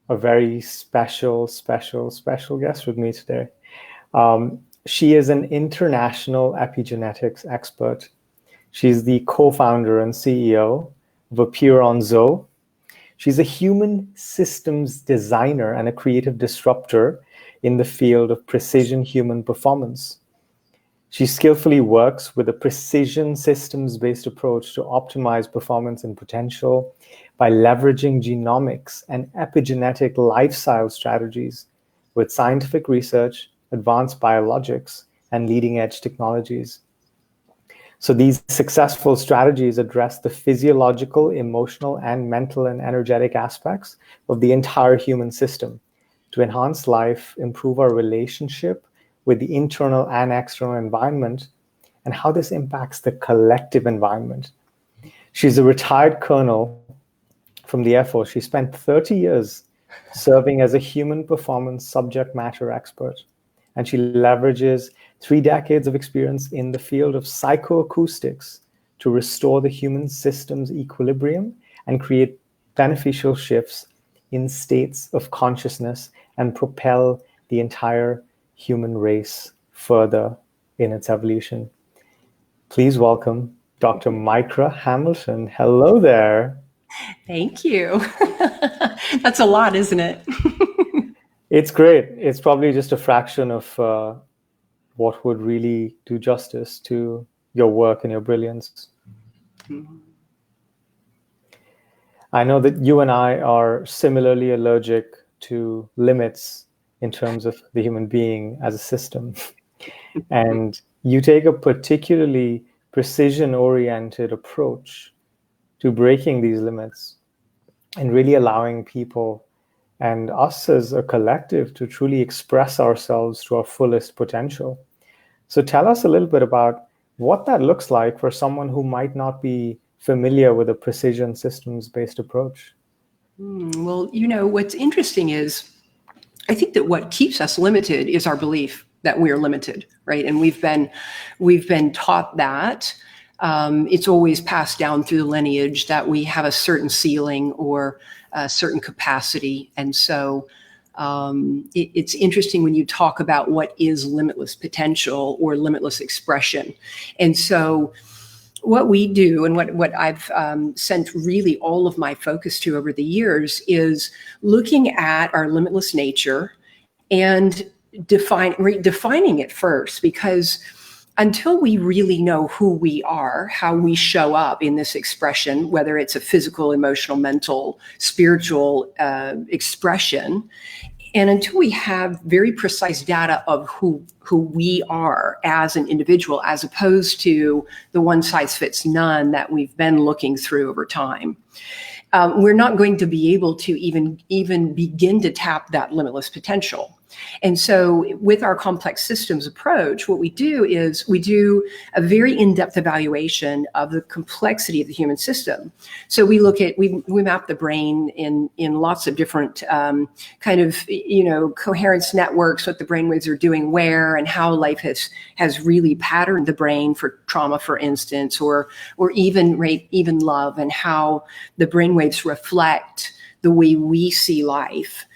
a very special guest with me today. She is an international epigenetics expert. She's the co-founder and CEO of Apeiron Zoe. She's a human systems designer and a creative disruptor in the field of precision human performance. She skillfully works with a precision systems-based approach to optimize performance and potential by leveraging genomics and epigenetic lifestyle strategies with scientific research, advanced biologics, and leading-edge technologies. So these successful strategies address the physiological, emotional, and mental and energetic aspects of the entire human system to enhance life, improve our relationship with the internal and external environment, and how this impacts the collective environment. She's a retired colonel from the Air Force. She spent 30 years serving as a human performance subject matter expert, and she leverages 3 decades of experience in the field of psychoacoustics to restore the human system's equilibrium and create beneficial shifts in states of consciousness and propel the entire human race further in its evolution. Please welcome Dr. Micra Hamilton. Hello there. Thank you. That's a lot, isn't it? It's great. It's probably just a fraction of what would really do justice to your work and your brilliance. Mm-hmm. I know that you and I are similarly allergic to limits in terms of the human being as a system. And you take a particularly precision-oriented approach to breaking these limits and really allowing people and us as a collective to truly express ourselves to our fullest potential. So tell us a little bit about what that looks like for someone who might not be familiar with a precision systems-based approach. Well, what's interesting is I think that what keeps us limited is our belief that we are limited, right? And we've been taught that. It's always passed down through the lineage that we have a certain ceiling or a certain capacity. And so it's interesting when you talk about what is limitless potential or limitless expression. And so what we do and what I've sent really all of my focus to over the years is looking at our limitless nature and defining it first, because until we really know who we are, how we show up in this expression, whether it's a physical, emotional, mental, spiritual expression, and until we have very precise data of who we are as an individual, as opposed to the one size fits none that we've been looking through over time, we're not going to be able to even begin to tap that limitless potential. And so with our complex systems approach, what we do is we do a very in-depth evaluation of the complexity of the human system. So we map the brain in lots of different coherence networks, what the brainwaves are doing where, and how life has really patterned the brain for trauma, for instance, or even rape, even love, and how the brainwaves reflect the way we see life.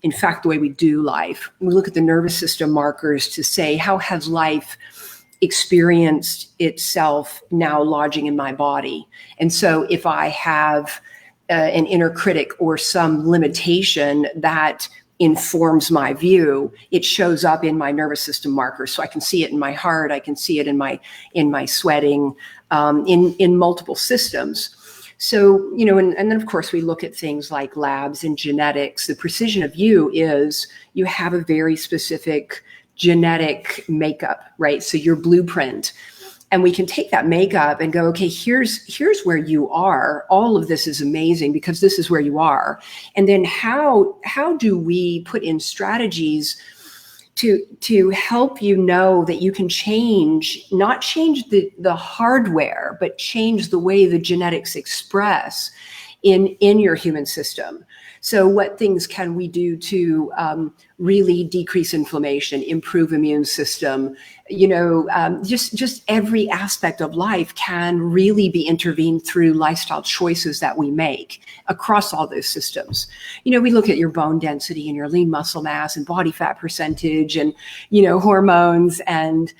In fact, the way we do life. We look at the nervous system markers to say, how has life experienced itself now lodging in my body? And so if I have an inner critic or some limitation that informs my view, it shows up in my nervous system markers. So I can see it in my heart, I can see it in my sweating, in multiple systems. So, and then of course we look at things like labs and genetics. The precision of you is you have a very specific genetic makeup, right? So your blueprint. And we can take that makeup and go, okay, here's where you are. All of this is amazing because this is where you are. And then how do we put in strategies to help you know that you can not change the hardware, but change the way the genetics express in your human system. So what things can we do to really decrease inflammation, improve immune system? Just every aspect of life can really be intervened through lifestyle choices that we make across all those systems. We look at your bone density and your lean muscle mass and body fat percentage and, hormones and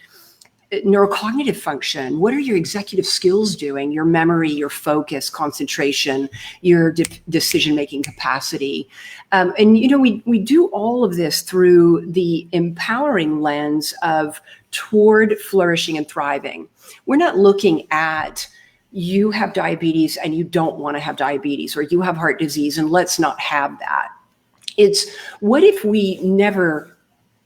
neurocognitive function. What are your executive skills doing? Your memory, your focus, concentration, your decision-making capacity. We do all of this through the empowering lens of toward flourishing and thriving. We're not looking at you have diabetes and you don't want to have diabetes, or you have heart disease and let's not have that. It's what if we never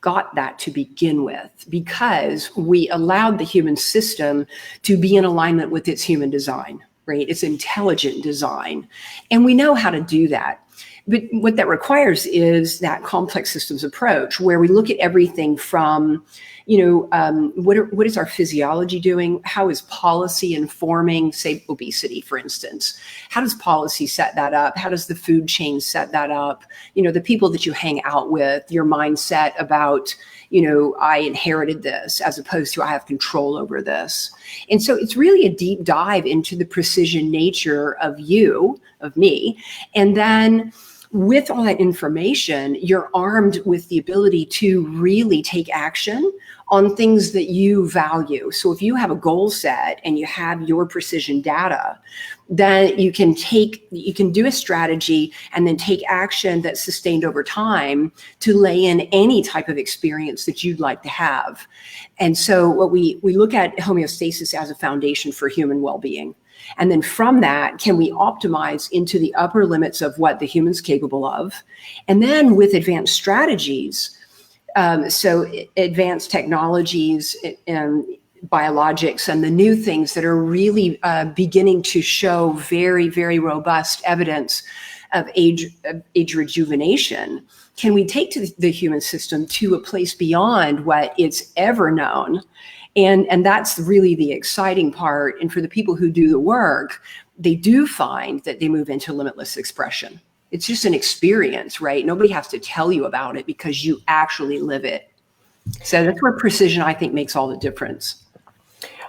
got that to begin with, because we allowed the human system to be in alignment with its human design, right? Its intelligent design. And we know how to do that. But what that requires is that complex systems approach, where we look at everything from, what is our physiology doing? How is policy informing, say, obesity, for instance? How does policy set that up? How does the food chain set that up? The people that you hang out with, your mindset about, I inherited this, as opposed to I have control over this. And so it's really a deep dive into the precision nature of you, of me. And then with all that information, you're armed with the ability to really take action on things that you value. So if you have a goal set and you have your precision data, then you can do a strategy and then take action that's sustained over time to lay in any type of experience that you'd like to have. And so what we look at homeostasis as a foundation for human well-being. And then from that, can we optimize into the upper limits of what the human's capable of? And then with advanced strategies, so advanced technologies and biologics and the new things that are really beginning to show very, very robust evidence of age rejuvenation, can we take to the human system to a place beyond what it's ever known? And that's really the exciting part. And for the people who do the work, they do find that they move into limitless expression. It's just an experience, right? Nobody has to tell you about it because you actually live it. So that's where precision, I think, makes all the difference.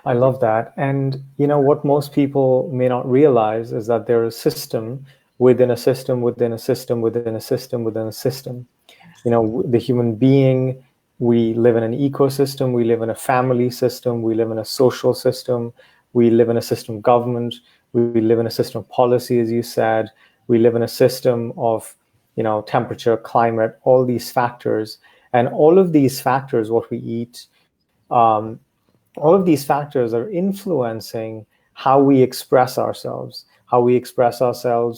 I love that. And what most people may not realize is that there is a system within a system, within a system, within a system, within a system. The human being, we live in an ecosystem, we live in a family system, we live in a social system, we live in a system of government, we live in a system of policy, as you said, we live in a system of, temperature, climate, all these factors. And all of these factors, what we eat, all of these factors are influencing how we express ourselves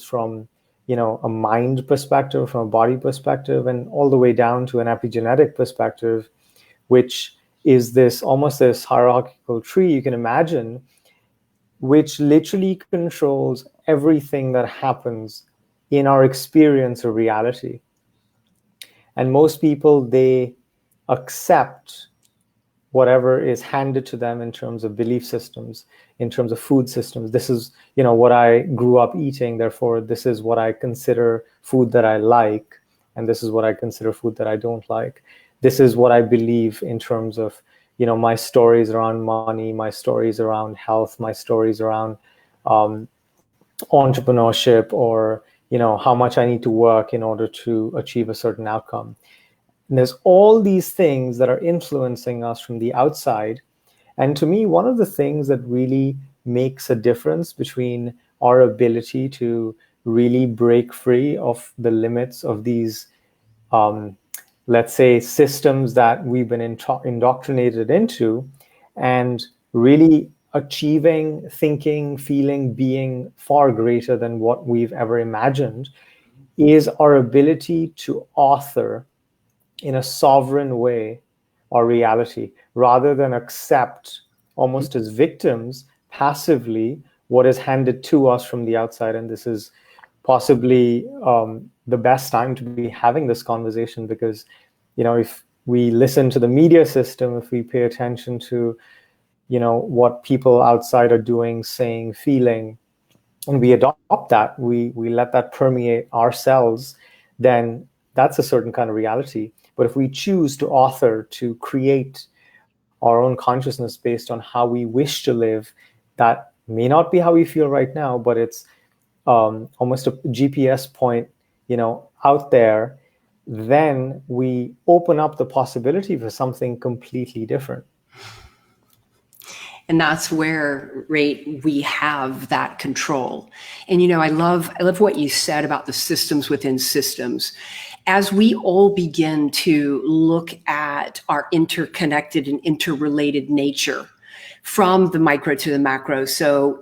from a mind perspective, from a body perspective, and all the way down to an epigenetic perspective, which is almost this hierarchical tree you can imagine, which literally controls everything that happens in our experience of reality. And most people, they accept whatever is handed to them in terms of belief systems, in terms of food systems. This is, what I grew up eating. Therefore, this is what I consider food that I like. And this is what I consider food that I don't like. This is what I believe in terms of, my stories around money, my stories around health, my stories around entrepreneurship, or, how much I need to work in order to achieve a certain outcome. And there's all these things that are influencing us from the outside. And to me, one of the things that really makes a difference between our ability to really break free of the limits of these, let's say, systems that we've been indoctrinated into, and really achieving, thinking, feeling, being far greater than what we've ever imagined, is our ability to author in a sovereign way our reality, rather than accept almost as victims passively what is handed to us from the outside. And this is possibly the best time to be having this conversation, because if we listen to the media system, if we pay attention to what people outside are doing, saying, feeling, and we adopt that, we let that permeate ourselves, then that's a certain kind of reality. But if we choose to author, to create our own consciousness based on how we wish to live, that may not be how we feel right now, but it's almost a GPS point, out there, then we open up the possibility for something completely different. And that's where, right, we have that control. And I love what you said about the systems within systems. As we all begin to look at our interconnected and interrelated nature, from the micro to the macro, so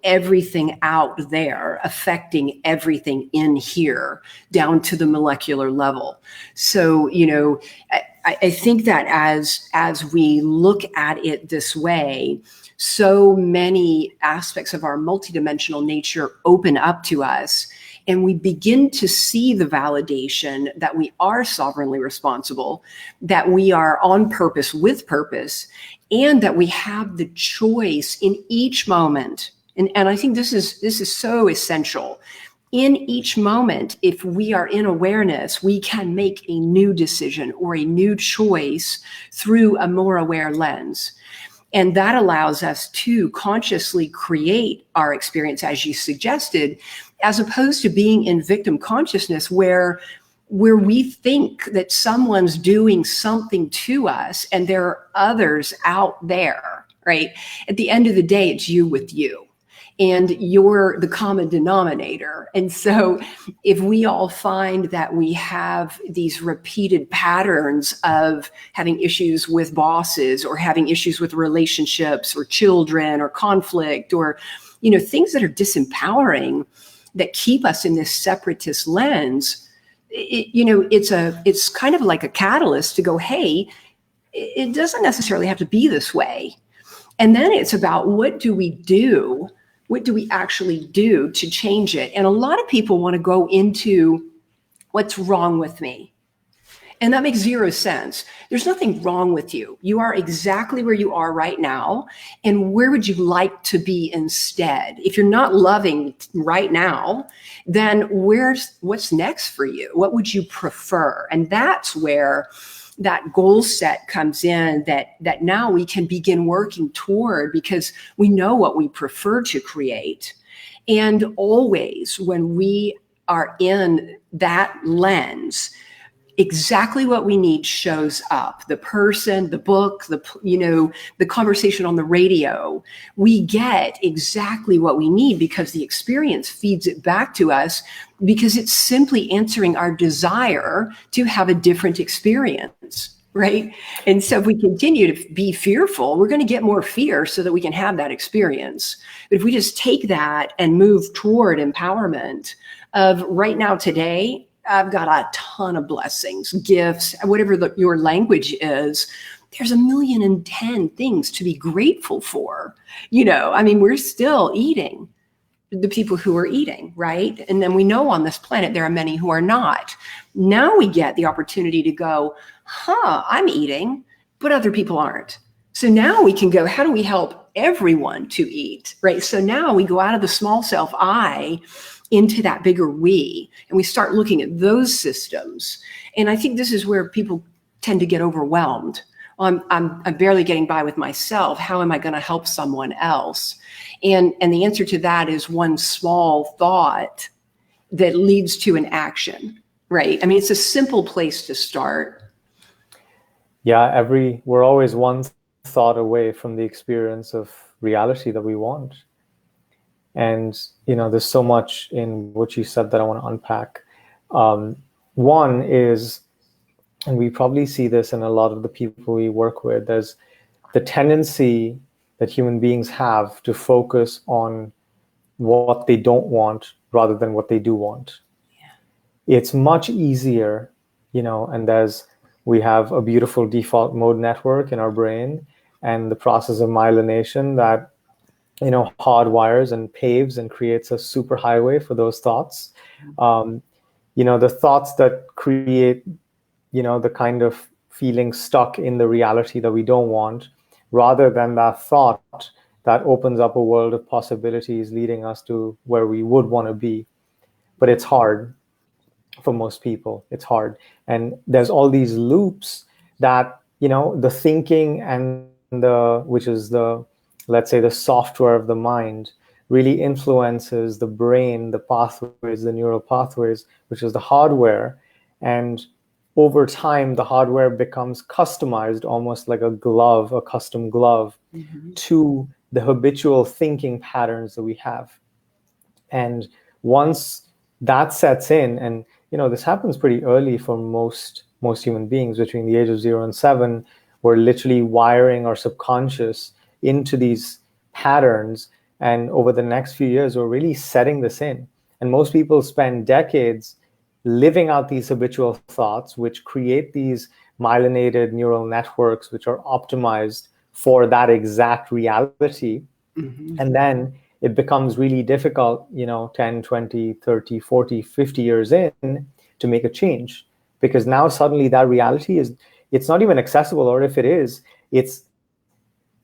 everything out there affecting everything in here down to the molecular level. So I think that as we look at it this way, so many aspects of our multidimensional nature open up to us, and we begin to see the validation that we are sovereignly responsible, that we are on purpose with purpose, and that we have the choice in each moment. And I think this is so essential. In each moment, if we are in awareness, we can make a new decision or a new choice through a more aware lens. And that allows us to consciously create our experience, as you suggested, as opposed to being in victim consciousness where we think that someone's doing something to us and there are others out there, right? At the end of the day, it's you with you. And you're the common denominator. And so if we all find that we have these repeated patterns of having issues with bosses or having issues with relationships or children or conflict or, things that are disempowering that keep us in this separatist lens, it's kind of like a catalyst to go, hey, it doesn't necessarily have to be this way. And then it's about what do we do? What do we actually do to change it? And a lot of people want to go into what's wrong with me. And that makes zero sense. There's nothing wrong with you. You are exactly where you are right now. And where would you like to be instead? If you're not loving right now, then what's next for you? What would you prefer? And that's where that goal set comes in, that now we can begin working toward, because we know what we prefer to create. And always when we are in that lens, exactly what we need shows up. The person, the book, the conversation on the radio, we get exactly what we need because the experience feeds it back to us, because it's simply answering our desire to have a different experience, right? And so if we continue to be fearful, we're going to get more fear so that we can have that experience. But if we just take that and move toward empowerment of right now, today, I've got a ton of blessings, gifts, whatever your language is. There's 1,000,010 things to be grateful for. We're still eating, the people who are eating, right? And then we know on this planet there are many who are not. Now we get the opportunity to go, I'm eating, but other people aren't. So now we can go, how do we help everyone to eat, right? So now we go out of the small self I into that bigger we, and we start looking at those systems. And I think this is where people tend to get overwhelmed. I'm barely getting by with myself. How am I going to help someone else? And the answer to that is one small thought that leads to an action, right? It's a simple place to start. Yeah, we're always one thought away from the experience of reality that we want. And, there's so much in what you said that I want to unpack. One is, and we probably see this in a lot of the people we work with, there's the tendency that human beings have to focus on what they don't want rather than what they do want. Yeah. It's much easier, and we have a beautiful default mode network in our brain and the process of myelination that hardwires and paves and creates a super highway for those thoughts. The thoughts that create, the kind of feeling stuck in the reality that we don't want, rather than that thought that opens up a world of possibilities leading us to where we would want to be. But it's hard for most people. It's hard. And there's all these loops that, the thinking and which is let's say the software of the mind, really influences the brain, the pathways, the neural pathways, which is the hardware. And over time, the hardware becomes customized, almost like a glove, a custom glove, to the habitual thinking patterns that we have. And once that sets in, and this happens pretty early for most human beings, between the age of 0 and 7, we're literally wiring our subconscious into these patterns. And over the next few years, we're really setting this in. And most people spend decades living out these habitual thoughts, which create these myelinated neural networks, which are optimized for that exact reality. And then it becomes really difficult, 10, 20, 30, 40, 50 years in, to make a change. Because now suddenly that reality it's not even accessible, or if it is, it's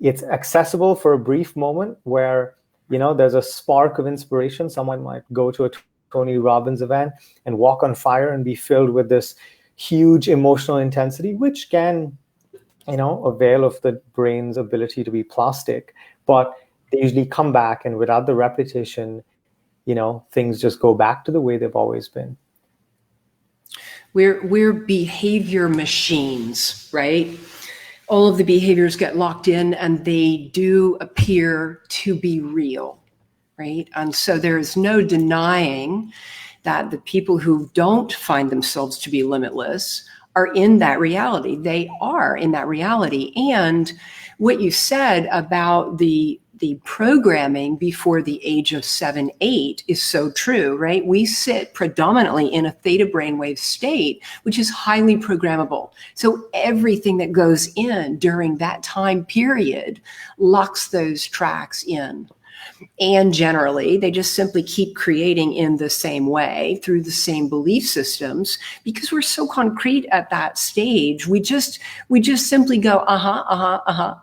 accessible for a brief moment where, there's a spark of inspiration. Someone might go to a Tony Robbins event and walk on fire and be filled with this huge emotional intensity, which can, avail of the brain's ability to be plastic. But they usually come back, and without the repetition, things just go back to the way they've always been. We're behavior machines, right? All of the behaviors get locked in, and they do appear to be real, right? And so there is no denying that the people who don't find themselves to be limitless are in that reality. They are in that reality. And what you said about the programming before the age of 7, 8 is so true, right? We sit predominantly in a theta brainwave state, which is highly programmable. So everything that goes in during that time period locks those tracks in. And generally, they just simply keep creating in the same way through the same belief systems, because we're so concrete at that stage. We just simply go,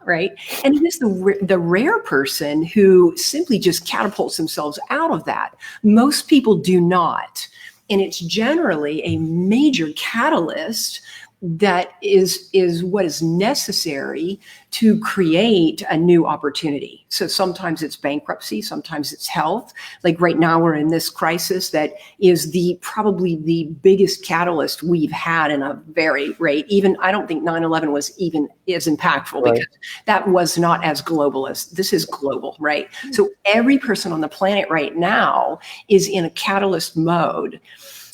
right? And it is the rare person who simply just catapults themselves out of that. Most people do not. And it's generally a major catalyst that is what is necessary to create a new opportunity. So sometimes it's bankruptcy, sometimes it's health. Like right now we're in this crisis that is probably the biggest catalyst we've had in a very, right? Even I don't think 9/11 was even as impactful, right? Because that was not as global as this is global, right? So every person on the planet right now is in a catalyst mode.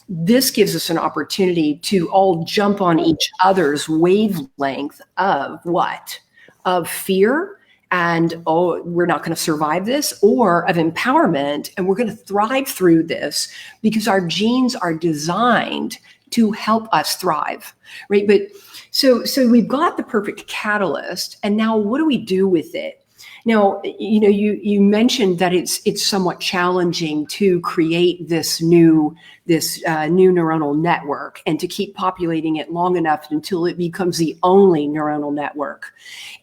This gives us an opportunity to all jump on each other's wavelength of what? Of fear and, oh, we're not going to survive this, or of empowerment, and we're going to thrive through this because our genes are designed to help us thrive, right? But so we've got the perfect catalyst, and now what do we do with it? Now, you mentioned that it's somewhat challenging to create this new neuronal network and to keep populating it long enough until it becomes the only neuronal network.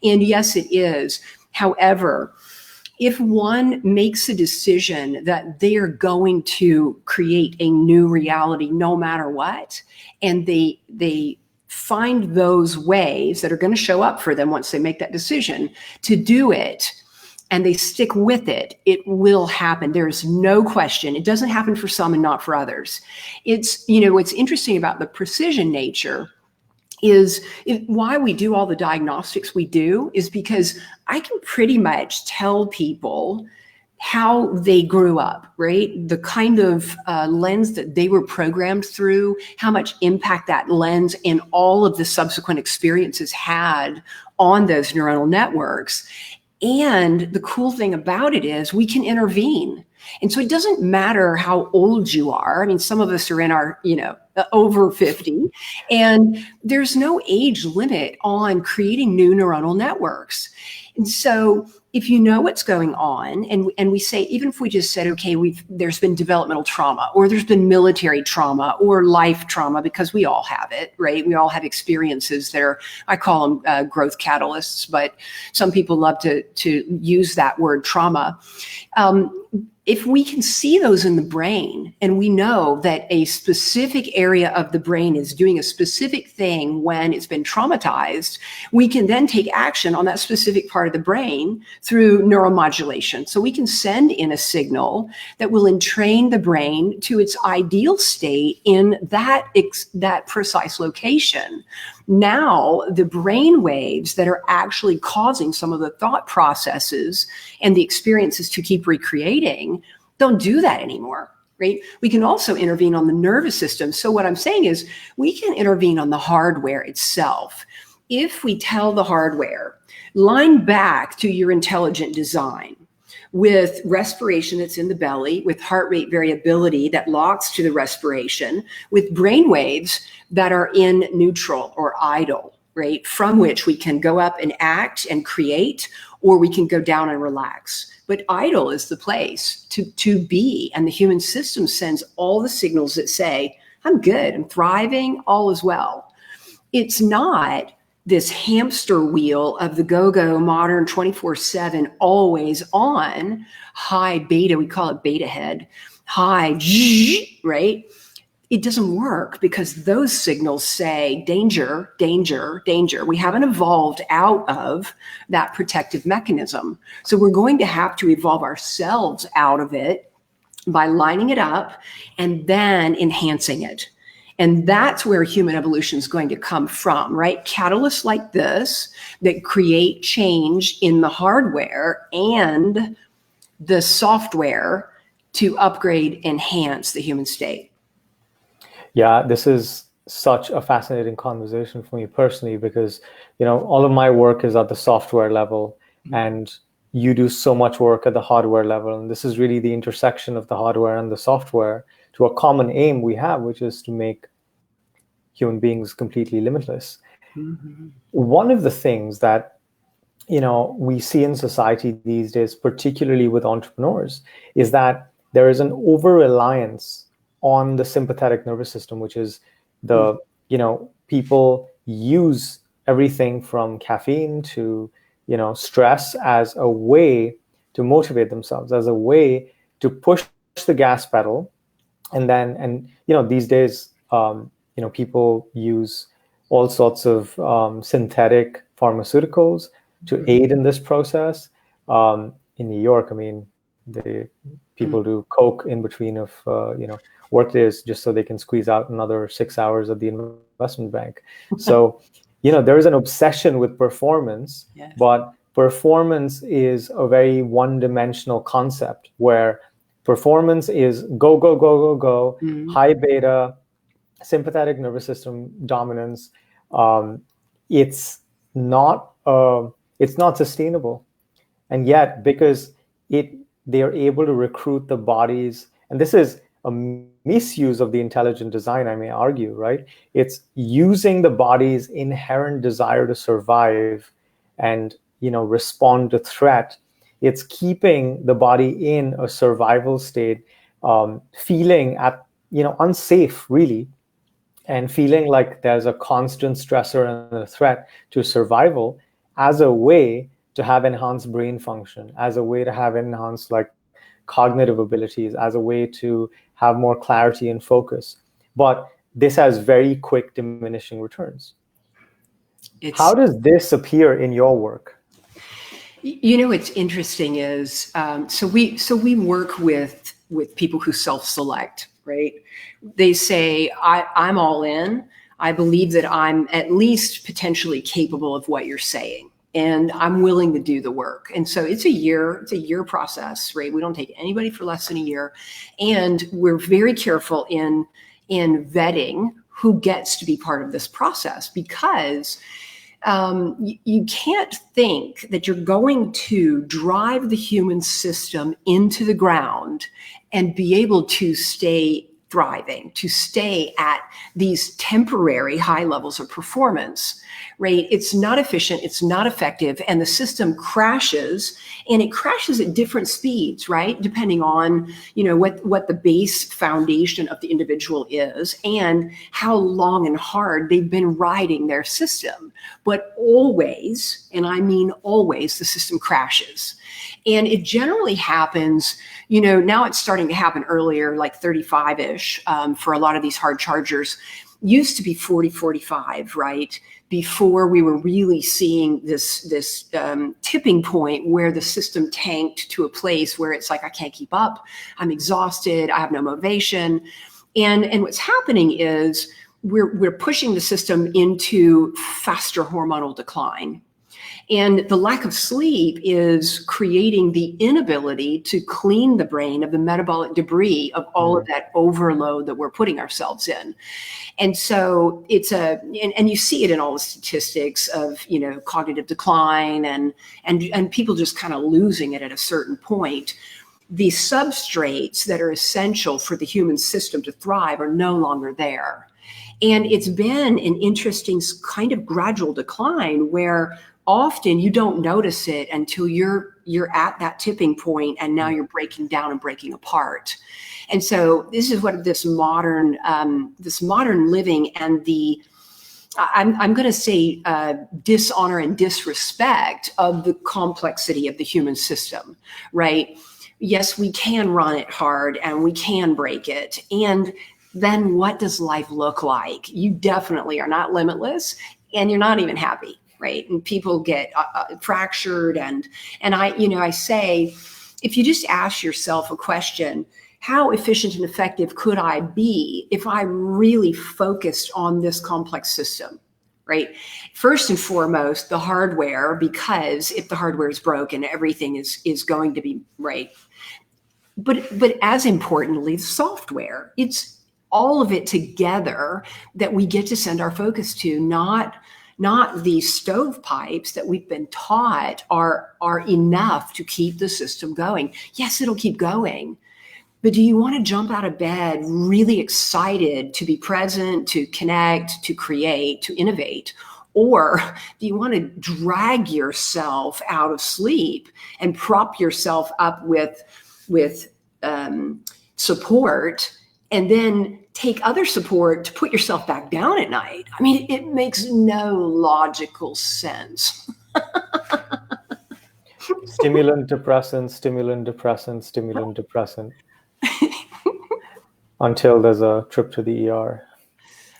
And yes, it is. However, if one makes a decision that they are going to create a new reality no matter what, and they find those ways that are going to show up for them once they make that decision to do it, and they stick with it, it will happen. There's no question. It doesn't happen for some and not for others. It's, what's interesting about the precision nature is why we do all the diagnostics we do is because I can pretty much tell people how they grew up, right? The kind of lens that they were programmed through, how much impact that lens and all of the subsequent experiences had on those neuronal networks. And the cool thing about it is we can intervene. And so it doesn't matter how old you are. I mean, some of us are in our, over 50, and there's no age limit on creating new neuronal networks. And so if you know what's going on, and we say, even if we just said, okay, there's been developmental trauma, or there's been military trauma, or life trauma, because we all have it, right? We all have experiences that are, I call them growth catalysts, but some people love to use that word trauma. If we can see those in the brain, and we know that a specific area of the brain is doing a specific thing when it's been traumatized, we can then take action on that specific part of the brain through neuromodulation. So we can send in a signal that will entrain the brain to its ideal state in that precise location. Now, the brain waves that are actually causing some of the thought processes and the experiences to keep recreating don't do that anymore, right? We can also intervene on the nervous system. So what I'm saying is we can intervene on the hardware itself. If we tell the hardware, line back to your intelligent design, with respiration that's in the belly, with heart rate variability that locks to the respiration, with brain waves that are in neutral or idle, right? From which we can go up and act and create, or we can go down and relax. But idle is the place to be. And the human system sends all the signals that say, I'm good, I'm thriving, all is well. It's not this hamster wheel of the go-go modern 24/7, always on, high beta, we call it beta head, high, right? It doesn't work because those signals say danger, danger, danger. We haven't evolved out of that protective mechanism. So we're going to have to evolve ourselves out of it by lining it up and then enhancing it. And that's where human evolution is going to come from, right? Catalysts like this that create change in the hardware and the software to upgrade, enhance the human state. Yeah, this is such a fascinating conversation for me personally, because, all of my work is at the software level, and you do so much work at the hardware level. And this is really the intersection of the hardware and the software to a common aim we have, which is to make human beings completely limitless. Mm-hmm. One of the things that, we see in society these days, particularly with entrepreneurs, is that there is an over-reliance on the sympathetic nervous system, which is the, people use everything from caffeine to, stress as a way to motivate themselves, as a way to push the gas pedal. And these days, people use all sorts of synthetic pharmaceuticals to aid in this process. In New York, people do coke in between of work days just so they can squeeze out another 6 hours at the investment bank. So, there is an obsession with performance, yes. But performance is a very one-dimensional concept where performance is go, go, go, go, go, high beta, sympathetic nervous system dominance. It's not sustainable, and yet because they are able to recruit the bodies, and this is a misuse of the intelligent design, I may argue, right? It's using the body's inherent desire to survive and respond to threat. It's keeping the body in a survival state, feeling unsafe really, and feeling like there's a constant stressor and a threat to survival, as a way to have enhanced brain function, as a way to have enhanced cognitive abilities, as a way to have more clarity and focus. But this has very quick diminishing returns. How does this appear in your work? What's interesting is, so we work with people who self-select, right? They say, I'm all in. I believe that I'm at least potentially capable of what you're saying, and I'm willing to do the work. And so it's a year process, right? We don't take anybody for less than a year. And we're very careful in vetting who gets to be part of this process, because you can't think that you're going to drive the human system into the ground and be able to stay thriving, to stay at these temporary high levels of performance, right? It's not efficient, it's not effective, and the system crashes, and it crashes at different speeds, right? Depending on, what the base foundation of the individual is and how long and hard they've been riding their system. But always, and I mean always, the system crashes. And it generally happens, now it's starting to happen earlier, like 35-ish, for a lot of these hard chargers. Used to be 40, 45, right? Before we were really seeing this tipping point where the system tanked to a place where it's like, I can't keep up. I'm exhausted. I have no motivation. And what's happening is we're pushing the system into faster hormonal decline. And the lack of sleep is creating the inability to clean the brain of the metabolic debris of all of that overload that we're putting ourselves in. And so and you see it in all the statistics of, cognitive decline and people just kind of losing it at a certain point. The substrates that are essential for the human system to thrive are no longer there. And it's been an interesting kind of gradual decline where often you don't notice it until you're at that tipping point, and now you're breaking down and breaking apart. And so this is what this modern living and I'm going to say dishonor and disrespect of the complexity of the human system, right? Yes, we can run it hard and we can break it. And then what does life look like? You definitely are not limitless, and you're not even happy, right? And people get fractured. And I say, if you just ask yourself a question, how efficient and effective could I be if I really focused on this complex system, right? First and foremost, the hardware, because if the hardware is broken, everything is going to be right. But as importantly, the software, it's all of it together that we get to send our focus to, not these stovepipes that we've been taught are enough to keep the system going. Yes, it'll keep going. But do you want to jump out of bed really excited to be present, to connect, to create, to innovate? Or do you want to drag yourself out of sleep and prop yourself up with support, and then take other support to put yourself back down at night? I mean, it makes no logical sense. Stimulant, depressant, stimulant, depressant, stimulant, depressant. Until there's a trip to the ER.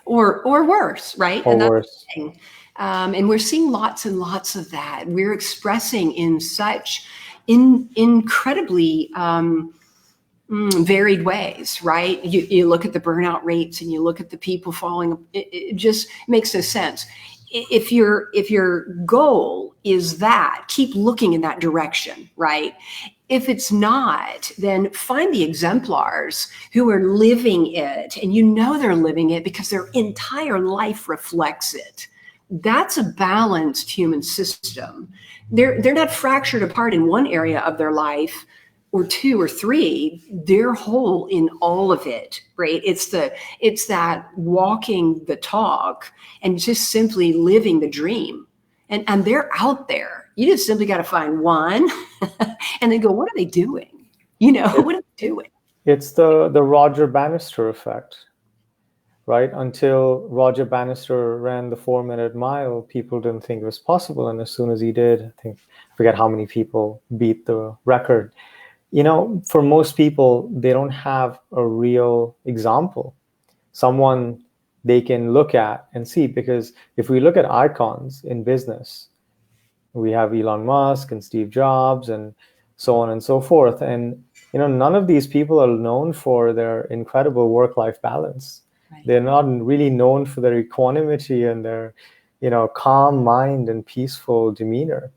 Or worse, right? Or and that's worse. The thing. And we're seeing lots and lots of that. We're expressing in such incredibly varied ways, right? You look at the burnout rates and you look at the people falling. It just makes no sense. If your goal is that, keep looking in that direction, right? If it's not, then find the exemplars who are living it, and they're living it because their entire life reflects it. That's a balanced human system. They're not fractured apart in one area of their life or two or three. They're whole in all of it, right? It's that walking the talk and just simply living the dream. And they're out there. You just simply got to find one and then go, what are they doing? What are they doing? It's the Roger Bannister effect, right? Until Roger Bannister ran the 4-minute mile, people didn't think it was possible. And as soon as he did, I forget how many people beat the record. For most people, they don't have a real example, someone they can look at and see. Because if we look at icons in business, we have Elon Musk and Steve Jobs and so on and so forth. And, none of these people are known for their incredible work-life balance. Right. They're not really known for their equanimity and their, calm mind and peaceful demeanor.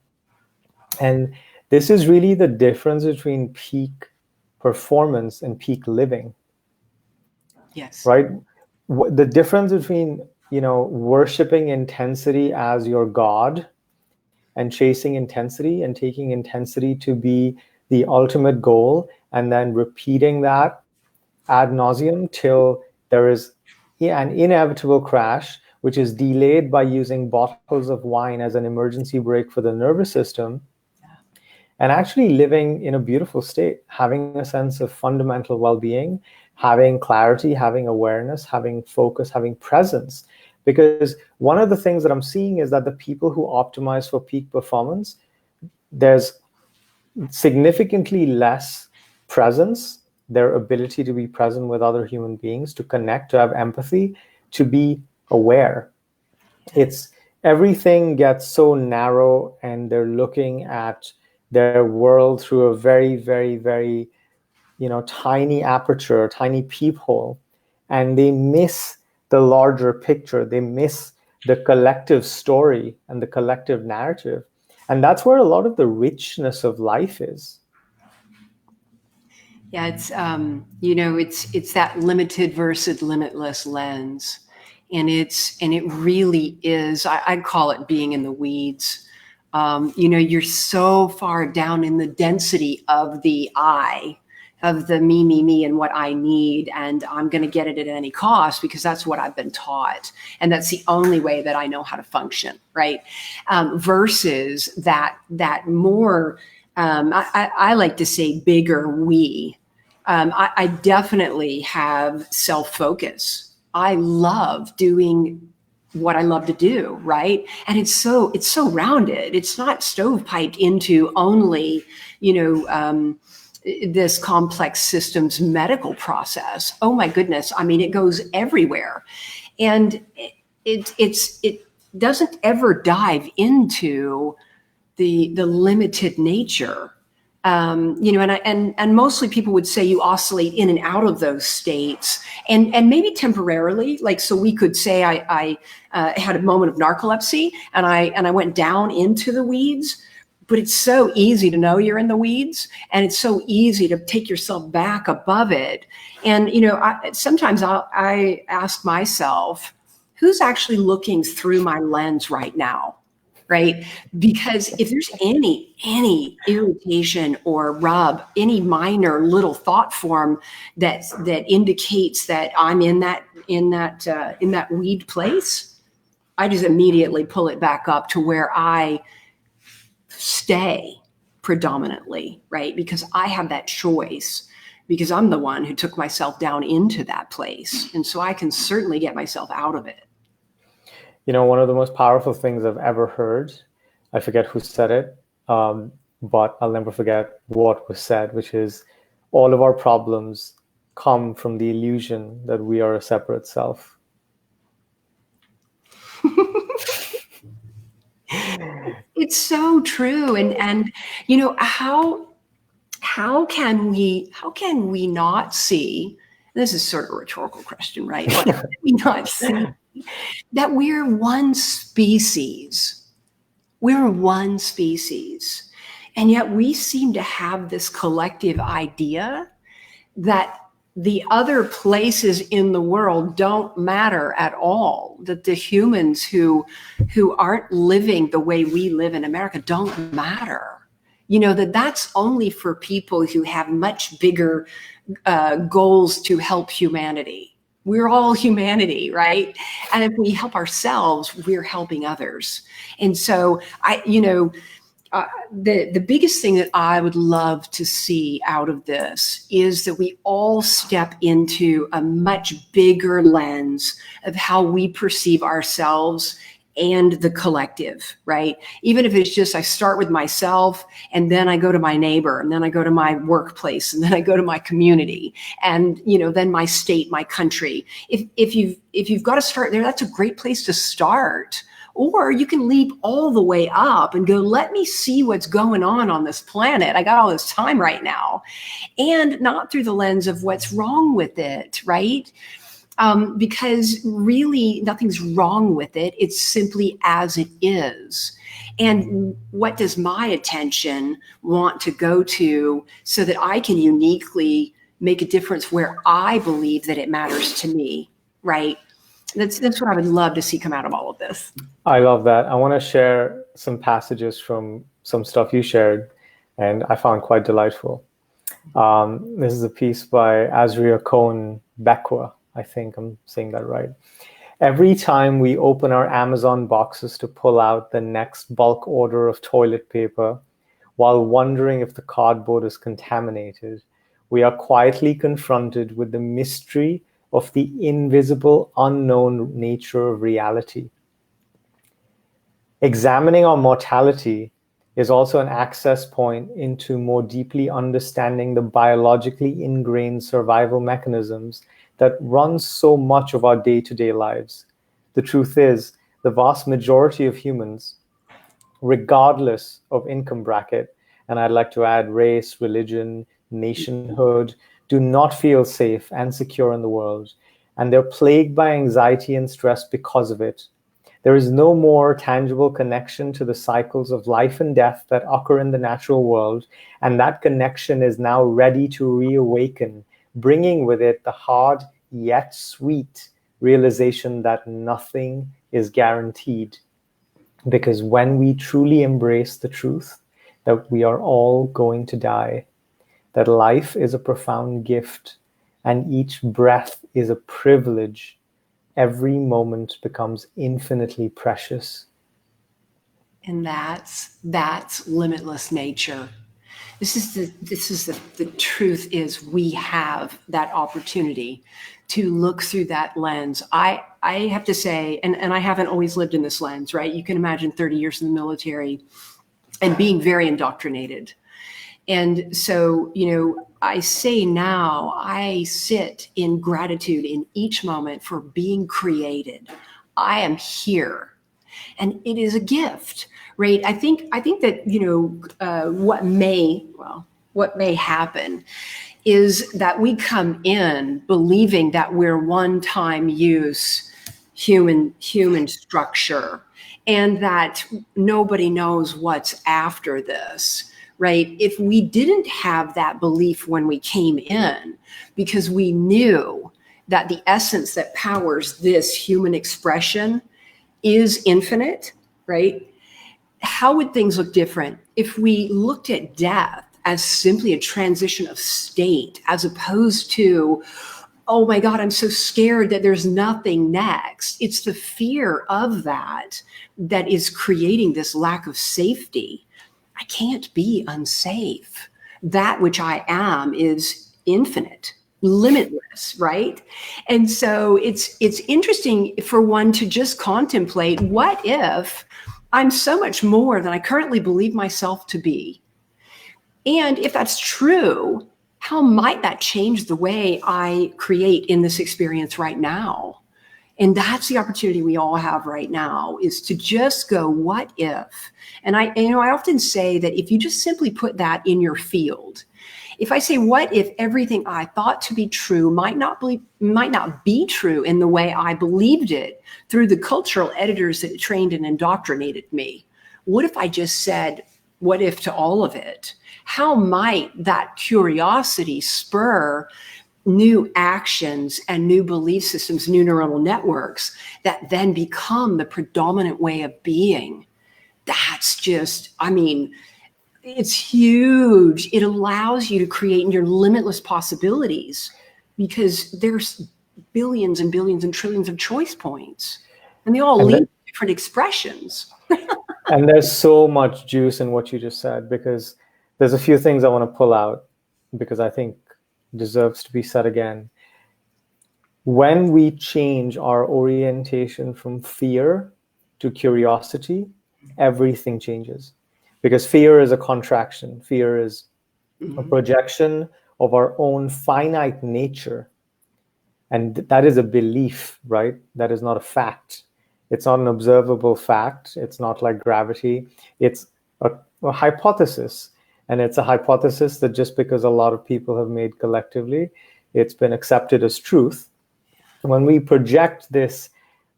And this is really the difference between peak performance and peak living. Yes. Right? The difference between, worshiping intensity as your God and chasing intensity and taking intensity to be the ultimate goal and then repeating that ad nauseum till there is an inevitable crash, which is delayed by using bottles of wine as an emergency brake for the nervous system, and actually living in a beautiful state, having a sense of fundamental well-being, having clarity, having awareness, having focus, having presence. Because one of the things that I'm seeing is that the people who optimize for peak performance, there's significantly less presence, their ability to be present with other human beings, to connect, to have empathy, to be aware. It's everything gets so narrow, and they're looking at their world through a very, very, very, tiny aperture, tiny peephole, and they miss the larger picture. They miss the collective story and the collective narrative. And that's where a lot of the richness of life is. Yeah, it's it's that limited versus limitless lens, and it really is. I'd call it being in the weeds. You're so far down in the density of the I, of the me, and what I need, and I'm going to get it at any cost because that's what I've been taught, and that's the only way that I know how to function, right? Versus that more. I like to say bigger we. I definitely have self-focus. I love doing what I love to do, right? And it's so rounded. It's not stovepiped into only, this complex systems medical process. Oh my goodness. I mean, it goes everywhere. And it doesn't ever dive into the limited nature. And mostly people would say you oscillate in and out of those states, and maybe temporarily. Like, so we could say I had a moment of narcolepsy, and I went down into the weeds. But it's so easy to know you're in the weeds, and it's so easy to take yourself back above it. And sometimes I ask myself, who's actually looking through my lens right now? Right? Because if there's any irritation or rub, any minor little thought form that indicates that I'm in that weed place, I just immediately pull it back up to where I stay predominantly, right? Because I have that choice, because I'm the one who took myself down into that place, and so I can certainly get myself out of it. One of the most powerful things I've ever heard, I forget who said it, but I'll never forget what was said, which is all of our problems come from the illusion that we are a separate self. It's so true. And how can we not see, this is sort of a rhetorical question, right? How can we not see that we're one species? We're one species. And yet we seem to have this collective idea that the other places in the world don't matter at all, that the humans who aren't living the way we live in America don't matter. That's only for people who have much bigger goals to help humanity. We're all humanity, right? And if we help ourselves, we're helping others. And so the biggest thing that I would love to see out of this is that we all step into a much bigger lens of how we perceive ourselves and the collective, right? Even if it's just I start with myself, and then I go to my neighbor, and then I go to my workplace, and then I go to my community, and then my state, my country. If you've got to start there, that's a great place to start. Or you can leap all the way up and go, let me see what's going on this planet. I got all this time right now. And not through the lens of what's wrong with it, right? Because really nothing's wrong with it. It's simply as it is. And what does my attention want to go to so that I can uniquely make a difference where I believe that it matters to me, right? That's what I would love to see come out of all of this. I love that. I want to share some passages from some stuff you shared, and I found quite delightful. This is a piece by Azria Cohen Beckwith. I think I'm saying that right. Every time we open our Amazon boxes to pull out the next bulk order of toilet paper, while wondering if the cardboard is contaminated, we are quietly confronted with the mystery of the invisible, unknown nature of reality. Examining our mortality is also an access point into more deeply understanding the biologically ingrained survival mechanisms that run so much of our day-to-day lives. The truth is, the vast majority of humans, regardless of income bracket, and I'd like to add race, religion, nationhood, do not feel safe and secure in the world, and they're plagued by anxiety and stress because of it. There is no more tangible connection to the cycles of life and death that occur in the natural world, and that connection is now ready to reawaken, bringing with it the hard yet sweet realization that nothing is guaranteed. Because when we truly embrace the truth that we are all going to die, that life is a profound gift, and each breath is a privilege, every moment becomes infinitely precious. And that's limitless nature. This is the truth is we have that opportunity to look through that lens. I have to say, and I haven't always lived in this lens, right? You can imagine 30 years in the military and being very indoctrinated. And so, I say now, I sit in gratitude in each moment for being created. I am here, and it is a gift, right? I think that what may happen is that we come in believing that we're one-time use human structure, and that nobody knows what's after this. Right? If we didn't have that belief when we came in, because we knew that the essence that powers this human expression is infinite, right? How would things look different if we looked at death as simply a transition of state, as opposed to, oh my God, I'm so scared that there's nothing next? It's the fear of that is creating this lack of safety. I can't be unsafe. That which I am is infinite, limitless, right? And so it's interesting for one to just contemplate, what if I'm so much more than I currently believe myself to be? And if that's true, how might that change the way I create in this experience right now? And that's the opportunity we all have right now, is to just go, what if? And I often say that if you just simply put that in your field, if I say, what if everything I thought to be true might not be true in the way I believed it through the cultural editors that trained and indoctrinated me? What if I just said, what if to all of it? How might that curiosity spur new actions and new belief systems, new neuronal networks that then become the predominant way of being? That's just, it's huge. It allows you to create your limitless possibilities, because there's billions and billions and trillions of choice points, and they all lead to different expressions. And there's so much juice in what you just said, because there's a few things I want to pull out, because I think deserves to be said again. When we change our orientation from fear to curiosity, everything changes. Because fear is a contraction. Fear is a projection of our own finite nature. And that is a belief, right? That is not a fact. It's not an observable fact. It's not like gravity. It's a hypothesis. And it's a hypothesis that just because a lot of people have made collectively, it's been accepted as truth. When we project this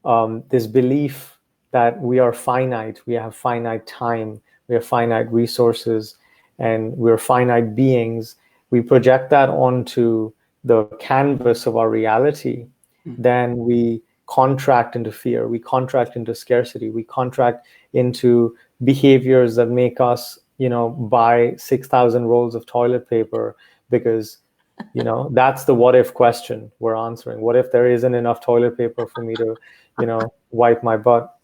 belief that we are finite, we have finite time, we have finite resources, and we're finite beings, we project that onto the canvas of our reality, then we contract into fear, we contract into scarcity, we contract into behaviors that make us, buy 6,000 rolls of toilet paper because, that's the what if question we're answering. What if there isn't enough toilet paper for me to, wipe my butt?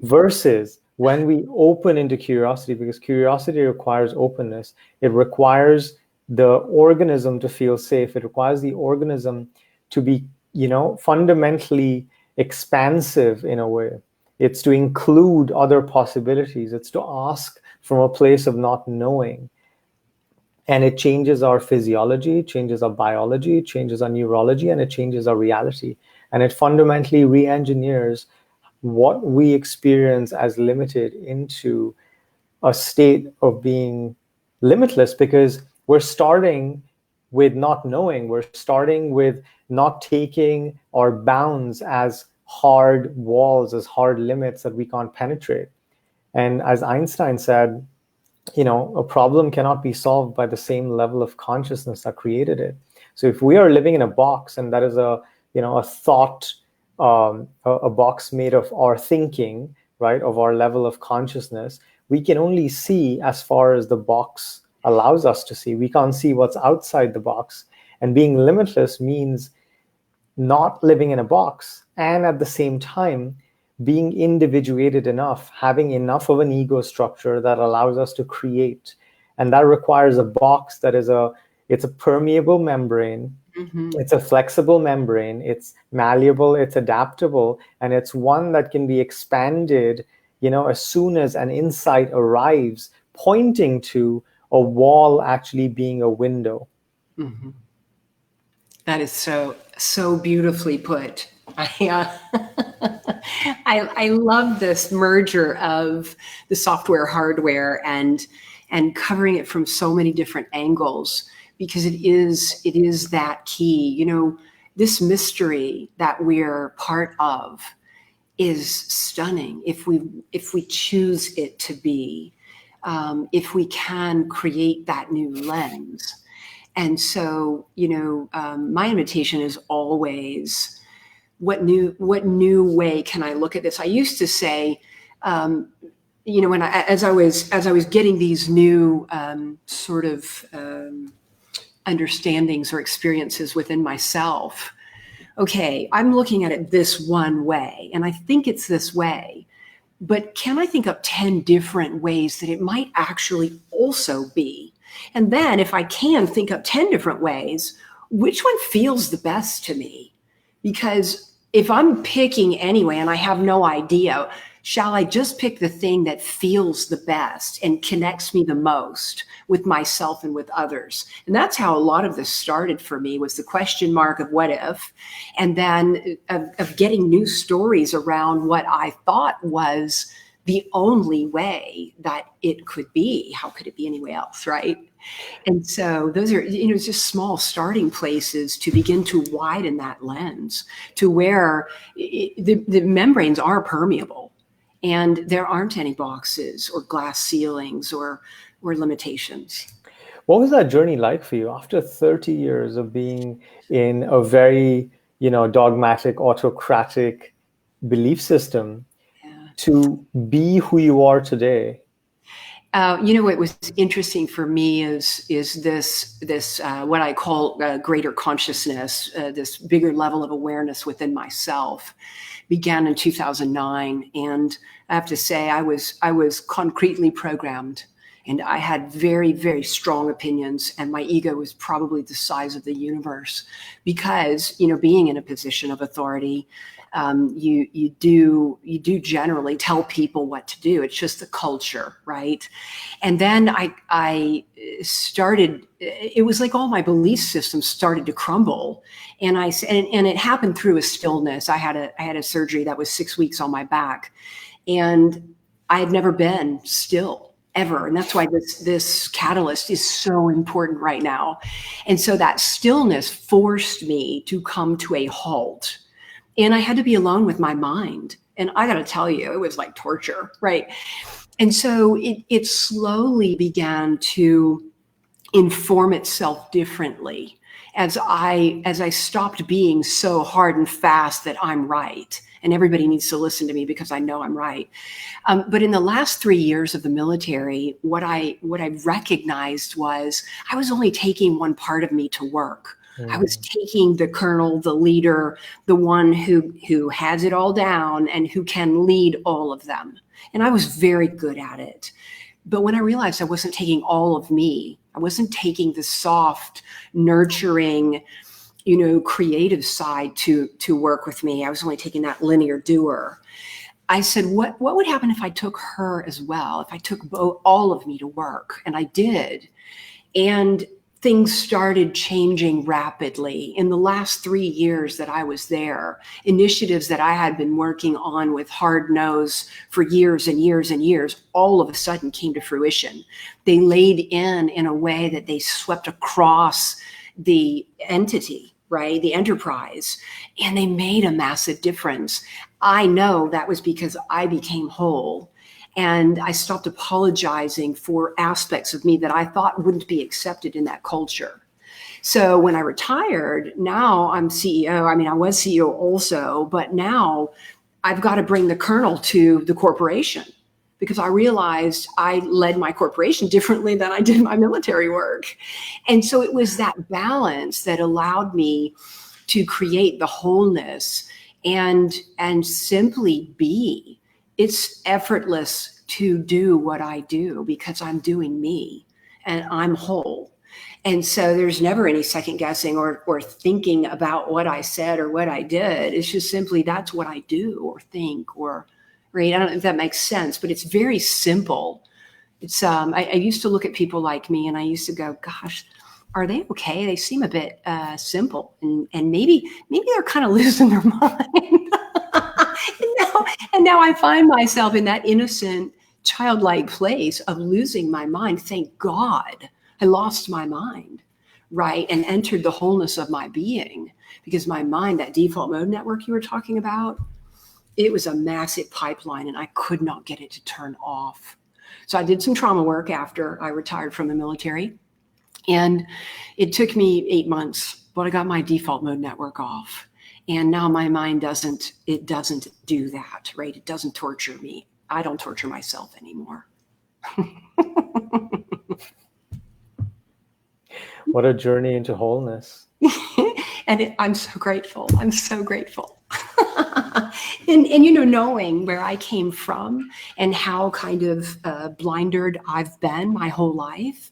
Versus when we open into curiosity, because curiosity requires openness, it requires the organism to feel safe. It requires the organism to be, fundamentally expansive in a way. It's to include other possibilities. It's to ask from a place of not knowing. And it changes our physiology, changes our biology, changes our neurology, and it changes our reality. And it fundamentally re-engineers what we experience as limited into a state of being limitless, because we're starting with not knowing. We're starting with not taking our bounds as hard walls, as hard limits that we can't penetrate. And as Einstein said, a problem cannot be solved by the same level of consciousness that created it. So if we are living in a box, and that is a thought, a box made of our thinking, right, of our level of consciousness, we can only see as far as the box allows us to see. We can't see what's outside the box. And being limitless means not living in a box, and at the same time being individuated enough, having enough of an ego structure that allows us to create. And that requires a box that it's a permeable membrane. Mm-hmm. It's a flexible membrane. It's malleable, it's adaptable, and it's one that can be expanded, as soon as an insight arrives, pointing to a wall actually being a window. Mm-hmm. That is so beautifully put. I love this merger of the software, hardware, and covering it from so many different angles, because it is that key. This mystery that we're part of is stunning if we choose it to be, if we can create that new lens. And so, my invitation is always, what new way can I look at this? I used to say, when as I was getting these new sort of understandings or experiences within myself, okay, I'm looking at it this one way, and I think it's this way, but can I think of 10 different ways that it might actually also be? And then if I can think of 10 different ways, which one feels the best to me? Because if I'm picking anyway and I have no idea, shall I just pick the thing that feels the best and connects me the most with myself and with others? And that's how a lot of this started for me, was the question mark of what if, and then of getting new stories around what I thought was the only way that it could be. How could it be any way else, right? And so those are, just small starting places to begin to widen that lens to where the membranes are permeable and there aren't any boxes or glass ceilings or limitations. What was that journey like for you after 30 years of being in a very, dogmatic, autocratic belief system, to be who you are today? What was interesting for me is this what I call greater consciousness, this bigger level of awareness within myself, began in 2009, and I have to say I was concretely programmed, and I had very, very strong opinions, and my ego was probably the size of the universe, because being in a position of authority, you do generally tell people what to do. It's just the culture, right? And then I started. It was like all my belief systems started to crumble, and it happened through a stillness. I had a surgery that was 6 weeks on my back, and I had never been still ever. And that's why this catalyst is so important right now. And so that stillness forced me to come to a halt. And I had to be alone with my mind. And I got to tell you, it was like torture, right? And so it slowly began to inform itself differently as I stopped being so hard and fast that I'm right and everybody needs to listen to me because I know I'm right. But in the last 3 years of the military, what I recognized was I was only taking one part of me to work. I was taking the colonel, the leader, the one who has it all down and who can lead all of them. And I was very good at it. But when I realized I wasn't taking all of me, I wasn't taking the soft, nurturing, creative side to work with me. I was only taking that linear doer. I said, what would happen if I took her as well? If I took all of me to work? And I did. And things started changing rapidly. In the last 3 years that I was there, initiatives that I had been working on with hard nose for years and years and years, all of a sudden came to fruition. They laid in a way that they swept across the entity, right? The enterprise, and they made a massive difference. I know that was because I became whole. And I stopped apologizing for aspects of me that I thought wouldn't be accepted in that culture. So when I retired, now I'm CEO. I mean, I was CEO also, but now I've got to bring the colonel to the corporation because I realized I led my corporation differently than I did my military work. And so it was that balance that allowed me to create the wholeness and simply be. It's effortless to do what I do because I'm doing me and I'm whole. And so there's never any second guessing or thinking about what I said or what I did. It's just simply that's what I do or think or, right? I don't know if that makes sense, but it's very simple. It's I used to look at people like me and I used to go, gosh, are they okay? They seem a bit simple and maybe they're kind of losing their mind. And now I find myself in that innocent, childlike place of losing my mind. Thank God I lost my mind, right? And entered the wholeness of my being because my mind, that default mode network you were talking about, it was a massive pipeline and I could not get it to turn off. So I did some trauma work after I retired from the military. And it took me 8 months, but I got my default mode network off. And now my mind doesn't do that, right? It doesn't torture me. I don't torture myself anymore. What a journey into wholeness. And I'm so grateful. I'm so grateful. and knowing where I came from and how kind of blindered I've been my whole life,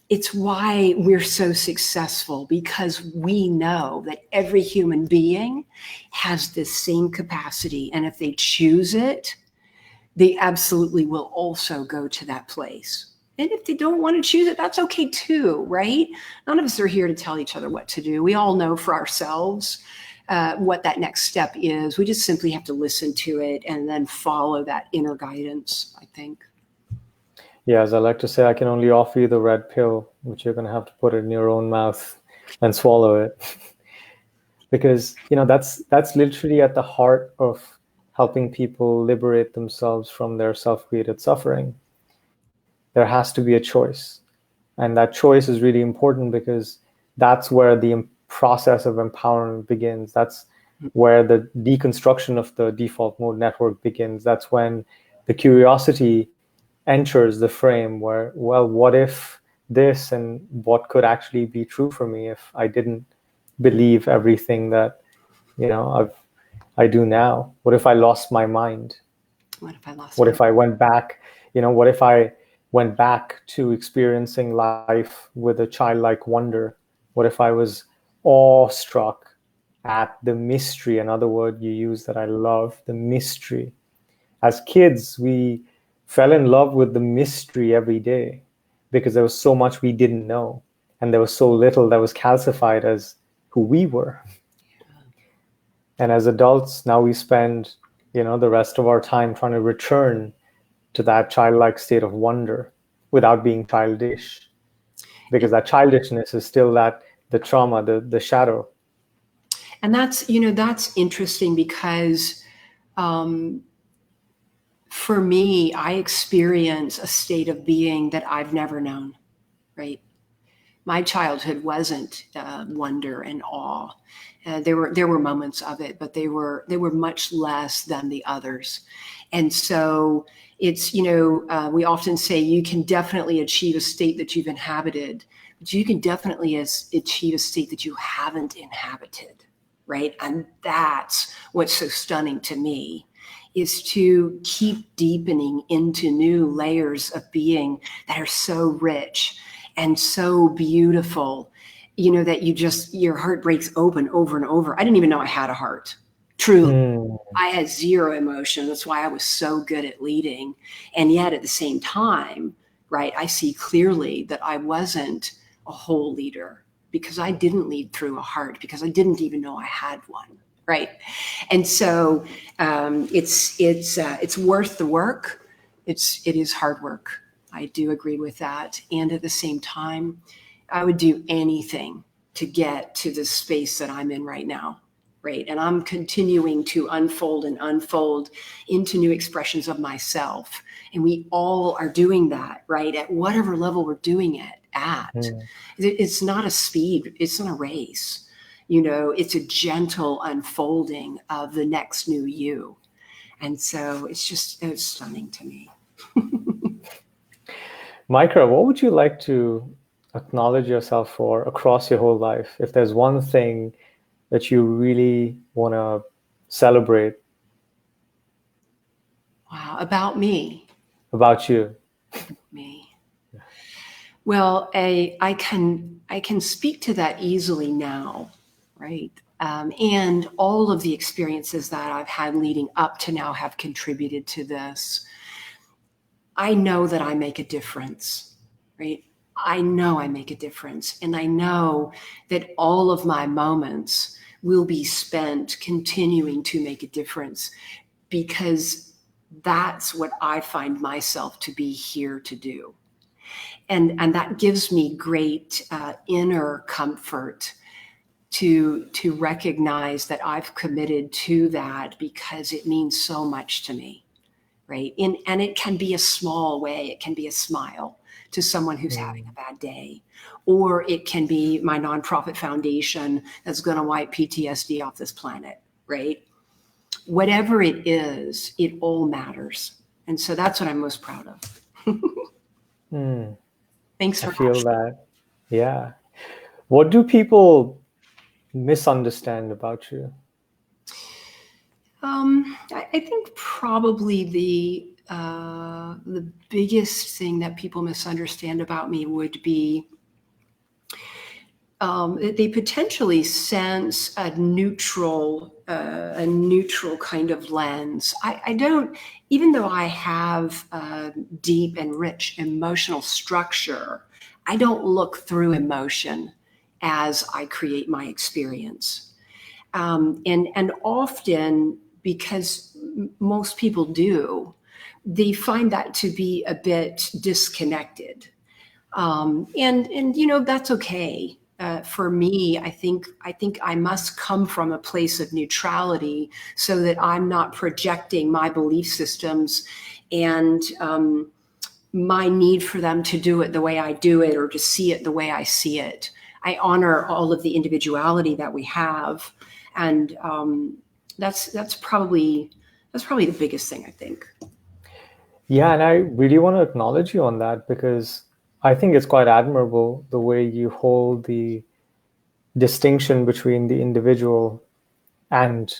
it's why we're so successful because we know that every human being has this same capacity. And if they choose it, they absolutely will also go to that place. And if they don't want to choose it, that's okay too, right? None of us are here to tell each other what to do. We all know for ourselves what that next step is. We just simply have to listen to it and then follow that inner guidance, I think. Yeah, as I like to say, I can only offer you the red pill, which you're going to have to put in your own mouth and swallow it. Because, that's literally at the heart of helping people liberate themselves from their self-created suffering. There has to be a choice. And that choice is really important because that's where the process of empowerment begins. That's where the deconstruction of the default mode network begins. That's when the curiosity enters the frame where, well, what if this and what could actually be true for me if I didn't believe everything that, I do now? What if I lost my mind? What if I lost What if I went back, what if I went back to experiencing life with a childlike wonder? What if I was awestruck at the mystery? Another word you use that I love, the mystery. As kids, we fell in love with the mystery every day because there was so much we didn't know. And there was so little that was calcified as who we were. And as adults, now we spend, the rest of our time trying to return to that childlike state of wonder without being childish. Because that childishness is still the trauma, the shadow. And that's interesting because for me, I experience a state of being that I've never known, right? My childhood wasn't wonder and awe. There were moments of it, but they were much less than the others. And so it's, we often say you can definitely achieve a state that you've inhabited, but you can definitely achieve a state that you haven't inhabited, right? And that's what's so stunning to me, is to keep deepening into new layers of being that are so rich and so beautiful, that your heart breaks open over and over. I didn't even know I had a heart, truly. I had zero emotion. That's why I was so good at leading. And yet at the same time, right, I see clearly that I wasn't a whole leader because I didn't lead through a heart, because I didn't even know I had one, right? And so it's worth the work. It is hard work. I do agree with that. And at the same time, I would do anything to get to the space that I'm in right now, right? And I'm continuing to unfold into new expressions of myself. And we all are doing that, right? At whatever level we're doing it at. It's not a speed, it's not a race. It's a gentle unfolding of the next new you. And so it's stunning to me. Micah, what would you like to acknowledge yourself for across your whole life? If there's one thing that you really want to celebrate. Wow, about me. About you. Me. Well, I can speak to that easily now, right? And all of the experiences that I've had leading up to now have contributed to this. I know that I make a difference, right? I know I make a difference. And I know that all of my moments will be spent continuing to make a difference, because that's what I find myself to be here to do. And that gives me great inner comfort to recognize that I've committed to that, because it means so much to me, right? And it can be a small way. It can be a smile to someone who's having a bad day, or it can be my nonprofit foundation that's going to wipe PTSD off this planet, right? Whatever it is, it all matters. And so that's what I'm most proud of. Thanks for I feel that. Yeah. What do people misunderstand about you? I think probably the biggest thing that people misunderstand about me would be they potentially sense a neutral kind of lens. I don't, even though I have a deep and rich emotional structure, I don't look through emotion as I create my experience. And often, because most people do, they find that to be a bit disconnected. And that's okay. For me, I think I must come from a place of neutrality, so that I'm not projecting my belief systems and my need for them to do it the way I do it, or to see it the way I see it. I honor all of the individuality that we have, and that's probably the biggest thing, I think. Yeah, and I really want to acknowledge you on that, because I think it's quite admirable the way you hold the distinction between the individual and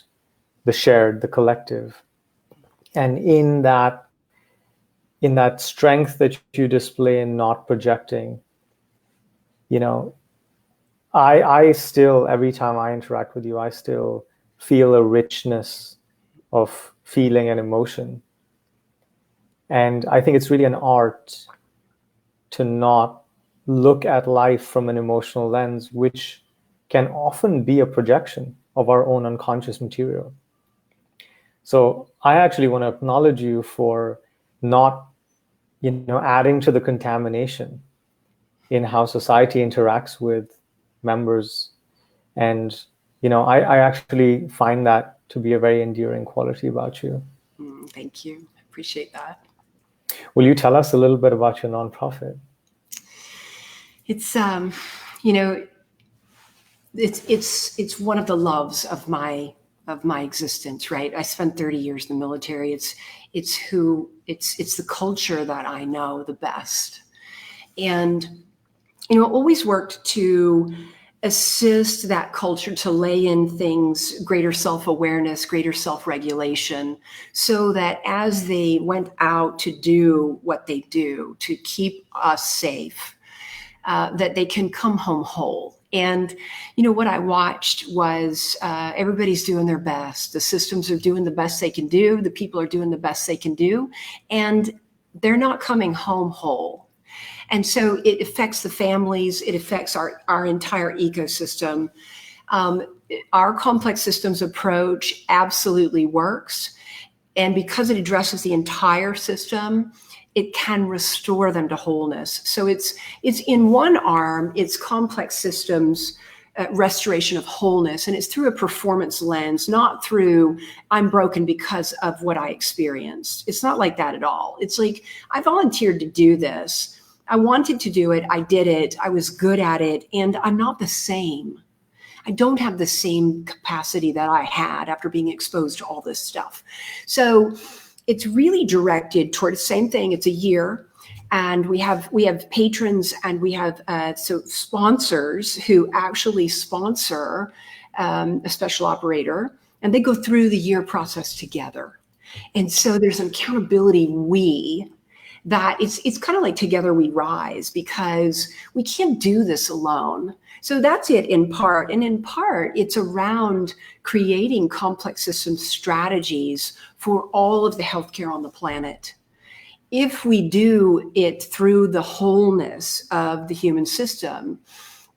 the shared, the collective. And in that strength that you display in not projecting, I still, every time I interact with you, I still feel a richness of feeling and emotion. And I think it's really an art to not look at life from an emotional lens, which can often be a projection of our own unconscious material. So I actually want to acknowledge you for not, adding to the contamination in how society interacts with members. And, I actually find that to be a very endearing quality about you. Thank you. I appreciate that. Will you tell us a little bit about your nonprofit? It's, it's one of the loves of my existence, right? I spent 30 years in the military. It's the culture that I know the best. And, always worked to assist that culture to lay in things, greater self-awareness, greater self-regulation, so that as they went out to do what they do to keep us safe, that they can come home whole. And, what I watched was everybody's doing their best. The systems are doing the best they can do. The people are doing the best they can do. And they're not coming home whole. And so it affects the families. It affects our entire ecosystem. Our complex systems approach absolutely works. And because it addresses the entire system, it can restore them to wholeness. So it's in one arm, it's complex systems restoration of wholeness, and it's through a performance lens, not through I'm broken because of what I experienced. It's not like that at all. It's like I volunteered to do this. I wanted to do it. I did it. I was good at it, and I'm not the same. I don't have the same capacity that I had after being exposed to all this stuff. So it's really directed toward the same thing. It's a year, and we have patrons, and we have sponsors who actually sponsor a special operator, and they go through the year process together. And so there's an accountability that it's kind of like together we rise, because we can't do this alone. So that's it in part. And in part, it's around creating complex system strategies for all of the healthcare on the planet. If we do it through the wholeness of the human system,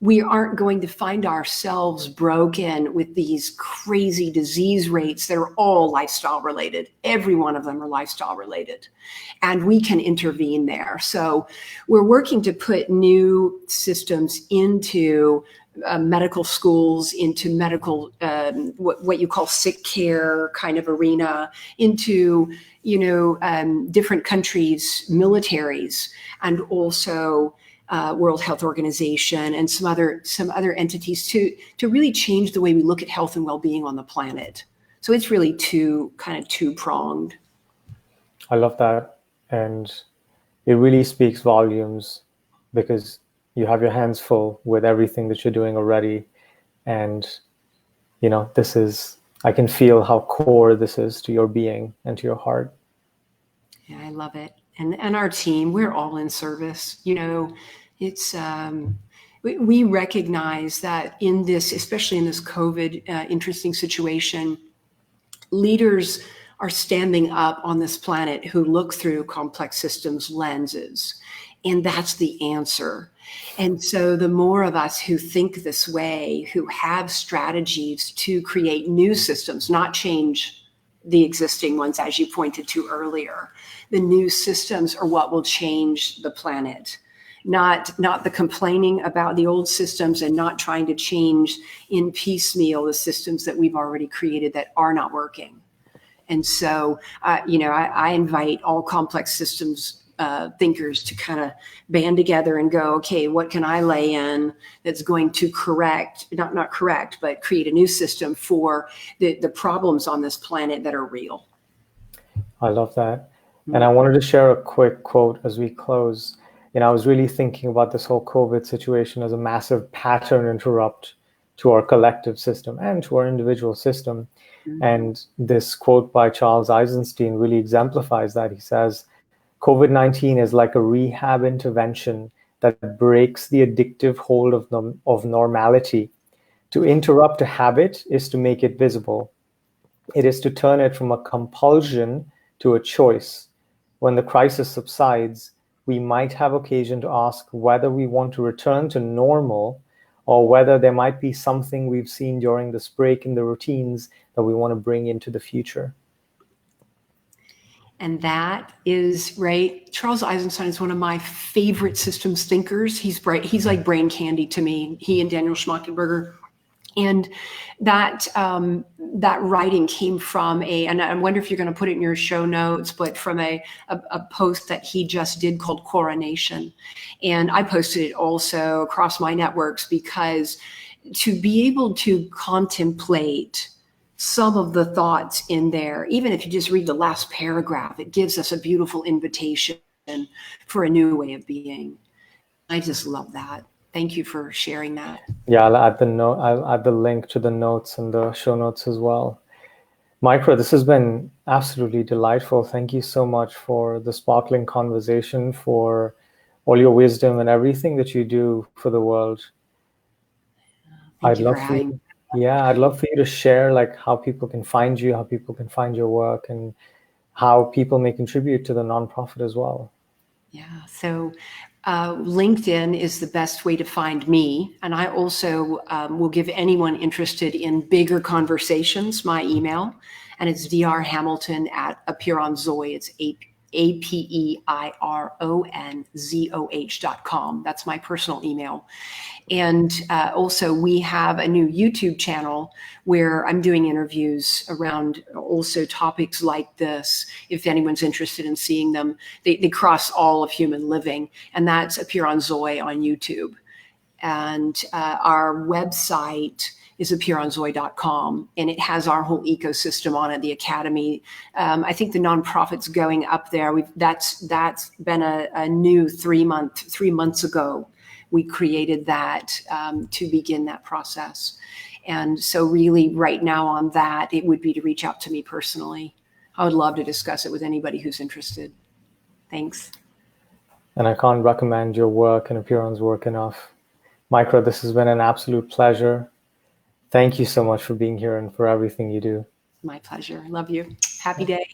we aren't going to find ourselves broken with these crazy disease rates that are all lifestyle related. Every one of them are lifestyle related, and we can intervene there. So we're working to put new systems into medical schools, into medical, what you call sick care kind of arena, into, different countries, militaries, and also World Health Organization and some other entities to really change the way we look at health and well-being on the planet. So it's really two-pronged. I love that. And it really speaks volumes, because you have your hands full with everything that you're doing already. And, I can feel how core this is to your being and to your heart. Yeah, I love it. And our team, we're all in service. It's we recognize that in this, especially in this COVID interesting situation, leaders are standing up on this planet who look through complex systems lenses, and that's the answer. And so the more of us who think this way, who have strategies to create new systems, not change the existing ones, as you pointed to earlier, the new systems are what will change the planet. Not the complaining about the old systems, and not trying to change in piecemeal the systems that we've already created that are not working. And so, I invite all complex systems thinkers to kind of band together and go, okay, what can I lay in that's going to not correct, but create a new system for the problems on this planet that are real. I love that. And I wanted to share a quick quote as we close. I was really thinking about this whole COVID situation as a massive pattern interrupt to our collective system and to our individual system. Mm-hmm. And this quote by Charles Eisenstein really exemplifies that. He says, COVID-19 is like a rehab intervention that breaks the addictive hold of normality. To interrupt a habit is to make it visible. It is to turn it from a compulsion to a choice. When the crisis subsides, we might have occasion to ask whether we want to return to normal, or whether there might be something we've seen during this break in the routines that we want to bring into the future. And that is right. Charles Eisenstein is one of my favorite systems thinkers. He's like brain candy to me. He and Daniel Schmachtenberger. And that writing came from and I wonder if you're going to put it in your show notes, but from a post that he just did called Coronation. And I posted it also across my networks, because to be able to contemplate some of the thoughts in there, even if you just read the last paragraph, it gives us a beautiful invitation for a new way of being. I just love that. Thank you for sharing that. Yeah, I'll add the note. I'll add the link to the notes and the show notes as well. Micro, this has been absolutely delightful. Thank you so much for the sparkling conversation, for all your wisdom and everything that you do for the world. Thank you for having me. I'd love for you to share like how people can find you, how people can find your work, and how people may contribute to the nonprofit as well. Yeah, so LinkedIn is the best way to find me. And I also will give anyone interested in bigger conversations my email. And it's drhamilton@apeironzoe. It's apeironzoh.com. That's my personal email. And also, we have a new YouTube channel where I'm doing interviews around also topics like this. If anyone's interested in seeing them, they cross all of human living, and that's apeironzoe on YouTube. And our website is apeironzoe.com, and it has our whole ecosystem on it, the academy. I think the nonprofit's going up there. That's been a new 3 months ago. We created that to begin that process. And so really right now on that, it would be to reach out to me personally. I would love to discuss it with anybody who's interested. Thanks. And I can't recommend your work and Apeiron's work enough. Micro, this has been an absolute pleasure. Thank you so much for being here and for everything you do. My pleasure. Love you. Happy day.